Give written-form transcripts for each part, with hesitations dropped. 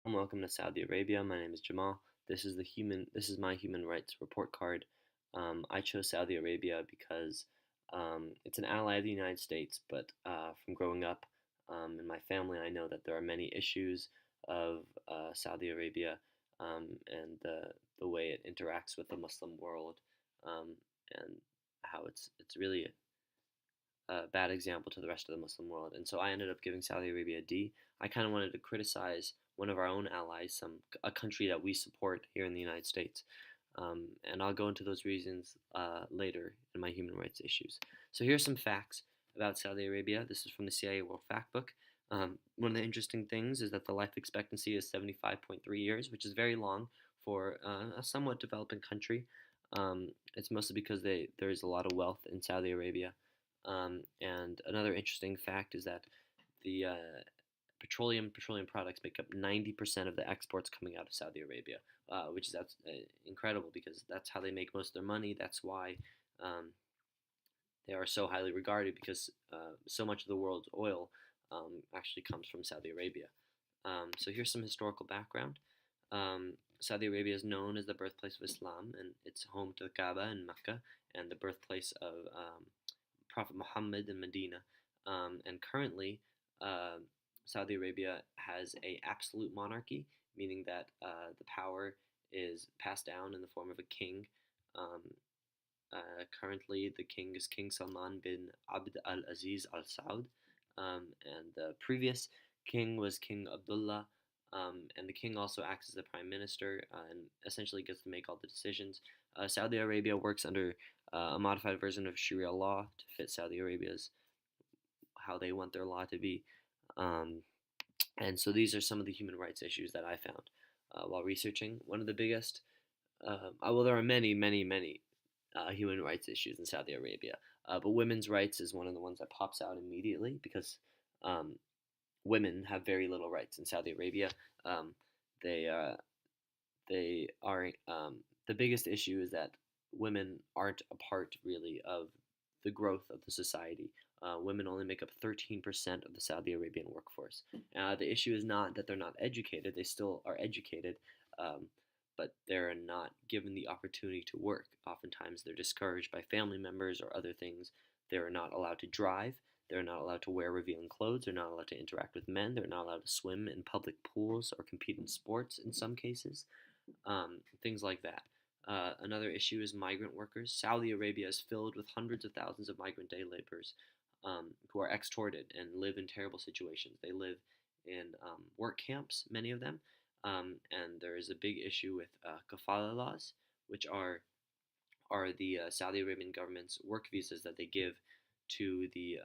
Welcome to Saudi Arabia. My name is Jamal. This is my human rights report card. I chose Saudi Arabia because it's an ally of the United States, but from growing up in my family, I know that there are many issues of Saudi Arabia and the way it interacts with the Muslim world, um, and how it's really a bad example to the rest of the Muslim world. And so I ended up giving Saudi Arabia a D. I kind of wanted to criticize one of our own allies, a country that we support here in the United States. And I'll go into those reasons later in my human rights issues. So here's some facts about Saudi Arabia. This is from the CIA World Factbook. One of the interesting things is that the life expectancy is 75.3 years, which is very long for a somewhat developing country. It's mostly because there is a lot of wealth in Saudi Arabia. And another interesting fact is that the petroleum products make up 90% of the exports coming out of Saudi Arabia, which is incredible because that's how they make most of their money. That's why um, they are so highly regarded because so much of the world's oil actually comes from Saudi Arabia. So here's some historical background. Saudi Arabia is known as the birthplace of Islam, and it's home to the Kaaba in Mecca and the birthplace of Prophet Muhammad in Medina. And currently, uh, Saudi Arabia has a absolute monarchy, meaning that the power is passed down in the form of a king. Um, Currently, the king is King Salman bin Abd al Aziz al Saud, and the previous king was King Abdullah. And the king also acts as the prime minister and essentially gets to make all the decisions. Saudi Arabia works under a modified version of Sharia law to fit Saudi Arabia's how they want their law to be. Um, and so these are some of the human rights issues that I found while researching. One of the biggest, well, there are many, many, many human rights issues in Saudi Arabia, but women's rights is one of the ones that pops out immediately because um, women have very little rights in Saudi Arabia. Um, they they are the biggest issue is that women aren't a part really of the growth of the society. Women only make up 13% of the Saudi Arabian workforce. The issue is not that they're not educated; they still are educated, um, but they're not given the opportunity to work. Oftentimes, they're discouraged by family members or other things. They're not allowed to drive. They're not allowed to wear revealing clothes. They're not allowed to interact with men. They're not allowed to swim in public pools or compete in sports in some cases, things like that. Another issue is migrant workers. Saudi Arabia is filled with hundreds of thousands of migrant day laborers who are extorted and live in terrible situations. They live in work camps, many of them, and there is a big issue with kafala laws, which are the Saudi Arabian government's work visas that they give to the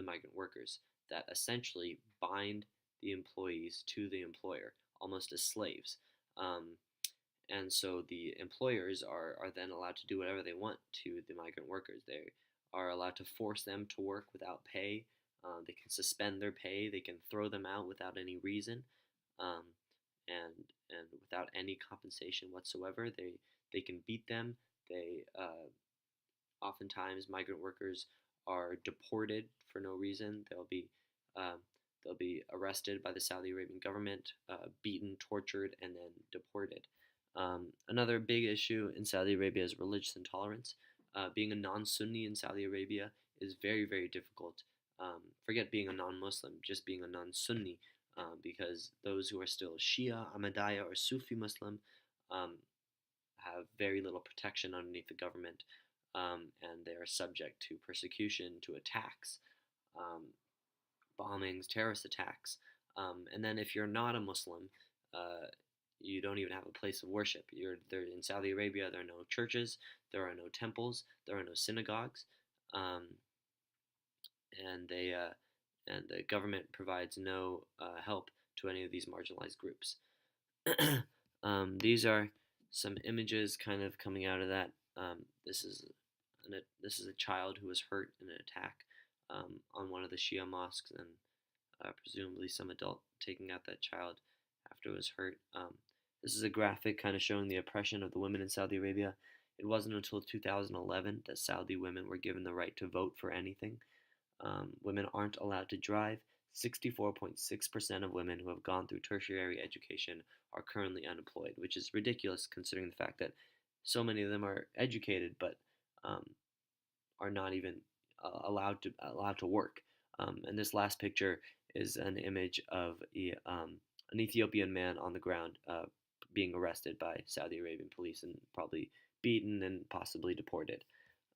migrant workers that essentially bind the employees to the employer almost as slaves. Um, and so the employers are then allowed to do whatever they want to the migrant workers. They are allowed to force them to work without pay. They can suspend their pay. They can throw them out without any reason, um, and and without any compensation whatsoever. They can beat them. They Oftentimes migrant workers are deported for no reason. Uh, they'll be arrested by the Saudi Arabian government, beaten, tortured, and then deported. Another big issue in Saudi Arabia is religious intolerance. Being a non-Sunni in Saudi Arabia is very, very difficult. Forget being a non-Muslim, just being a non-Sunni, because those who are still Shia, Ahmadiyya, or Sufi Muslim um, have very little protection underneath the government, and they are subject to persecution, to attacks, um, bombings, terrorist attacks. And then if you're not a Muslim, uh, you don't even have a place of worship. You're there in Saudi Arabia. There are no churches, there are no temples, there are no synagogues, um, and the government provides no help to any of these marginalized groups. These are some images kind of coming out of that. This is this is a child who was hurt in an attack on one of the Shia mosques, and presumably some adult taking out that child after it was hurt. This is a graphic kind of showing the oppression of the women in Saudi Arabia. It wasn't until 2011 that Saudi women were given the right to vote for anything. Women aren't allowed to drive. 64.6% of women who have gone through tertiary education are currently unemployed, which is ridiculous considering the fact that so many of them are educated but um, are not even allowed to work. And this last picture is an image of an Ethiopian man on the ground being arrested by Saudi Arabian police and probably beaten and possibly deported.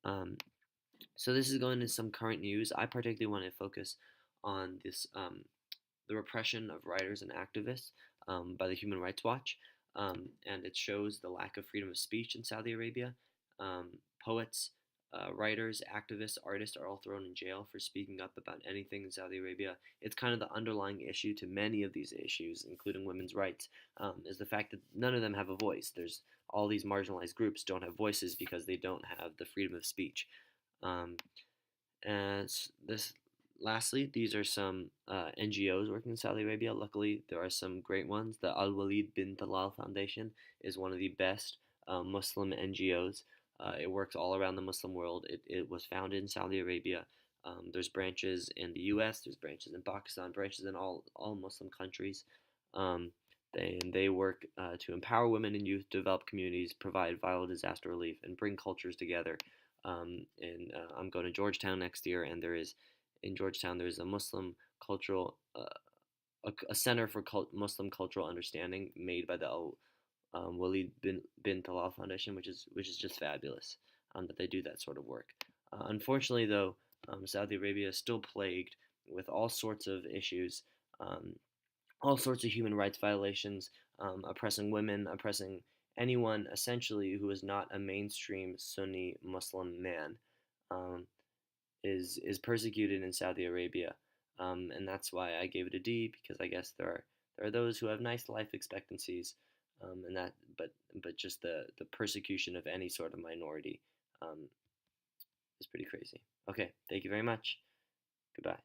Um, so this is going into some current news. I particularly want to focus on this the repression of writers and activists by the Human Rights Watch, and it shows the lack of freedom of speech in Saudi Arabia. Um, Poets, writers, activists, artists are all thrown in jail for speaking up about anything in Saudi Arabia. It's kind of the underlying issue to many of these issues, including women's rights, is the fact that none of them have a voice. There's all these marginalized groups don't have voices because they don't have the freedom of speech. Um, and this, lastly, these are some NGOs working in Saudi Arabia. Luckily, there are some great ones. The Al Walid bin Talal Foundation is one of the best Muslim NGOs. It works all around the Muslim world. It was founded in Saudi Arabia. There's branches in the U.S., there's branches in Pakistan, branches in all Muslim countries. Um, they work to empower women and youth, develop communities, provide vital disaster relief, and bring cultures together. And I'm going to Georgetown next year, and in Georgetown there is a Muslim cultural a center for Muslim cultural understanding made by the Walid bin Talal Foundation, which is just fabulous that they do that sort of work. Unfortunately, though, Saudi Arabia is still plagued with all sorts of issues, um, all sorts of human rights violations, oppressing women, oppressing anyone essentially who is not a mainstream Sunni Muslim man. Um, is persecuted in Saudi Arabia, and that's why I gave it a D because I guess there are those who have nice life expectancies, and that but just the persecution of any sort of minority um, is pretty crazy. Okay, thank you very much. Goodbye.